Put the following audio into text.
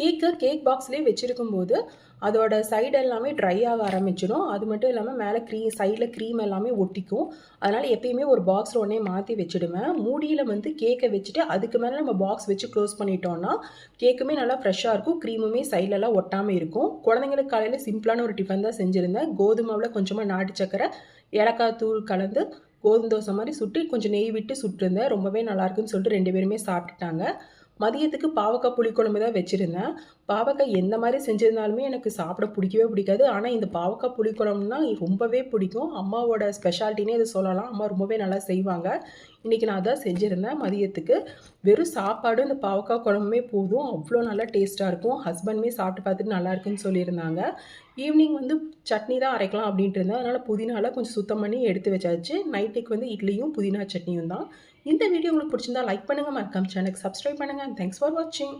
Cake பாக்ஸ்லேயே வச்சுருக்கும்போது அதோட side எல்லாமே try ஆக ஆரம்பிச்சிடும். அது மட்டும் இல்லாமல் மேலே சைடில் க்ரீம் எல்லாமே ஒட்டிக்கும். அதனால் எப்பயுமே ஒரு பாக்ஸில் உடனே மாற்றி வச்சுடுவேன். மூடியில் வந்து கேக்கை வச்சுட்டு அதுக்கு மேலே நம்ம பாக்ஸ் வச்சு க்ளோஸ் பண்ணிட்டோம்னா கேக்குமே நல்லா ஃப்ரெஷ்ஷாக இருக்கும், க்ரீமுமே சைட்லலாம் ஒட்டாமல் இருக்கும். குழந்தைங்களுக்கு காலையில் சிம்பிளான ஒரு டிஃபன் தான் செஞ்சுருந்தேன். கோதுமாவில் கொஞ்சமாக நாட்டு சக்கரை, ஏலக்காய் தூள் கலந்து கோதுமை தோசை மாதிரி சுட்டு கொஞ்சம் நெய் விட்டு சுட்டிருந்தேன். ரொம்பவே நல்லாயிருக்குன்னு சொல்லிட்டு 2 பேருமே சாப்பிட்டுட்டாங்க. மதியத்துக்கு பாவக்காய் புளிக்குழம்பு தான் வச்சுருந்தேன். பாவக்காய் எந்த மாதிரி செஞ்சிருந்தாலுமே எனக்கு சாப்பிட பிடிக்கவே பிடிக்காது. ஆனால் இந்த பாவக்காய் புளிக்குழம்புனா ரொம்பவே பிடிக்கும். அம்மாவோட ஸ்பெஷாலிட்டினே இது சொல்லலாம். அம்மா ரொம்பவே நல்லா செய்வாங்க. இன்றைக்கி நான் அதான் செஞ்சுருந்தேன் மதியத்துக்கு. வெறும் சாப்பாடும் இந்த பாவக்காய் குழம்புமே போதும், அவ்வளோ நல்லா டேஸ்ட்டாக இருக்கும். ஹஸ்பண்டுமே சாப்பிட்டு பார்த்துட்டு நல்லா இருக்குன்னு சொல்லியிருந்தாங்க. ஈவினிங் வந்து சட்னி தான் அரைக்கலாம் அப்படின்ட்டு இருந்தேன். அதனால் புதினாலாம் கொஞ்சம் சுத்தம் பண்ணி எடுத்து வச்சாச்சு. நைட்டுக்கு வந்து இட்லியும் புதினா சட்னியும் தான். இந்த வீடியோ உங்களுக்கு பிடிச்சிருந்தா லைக் பண்ணுங்கள், மறக்காம சேனலுக்கு சப்ஸ்கிரைப் பண்ணுங்கள். தேங்க்ஸ் ஃபார் வாட்சிங்.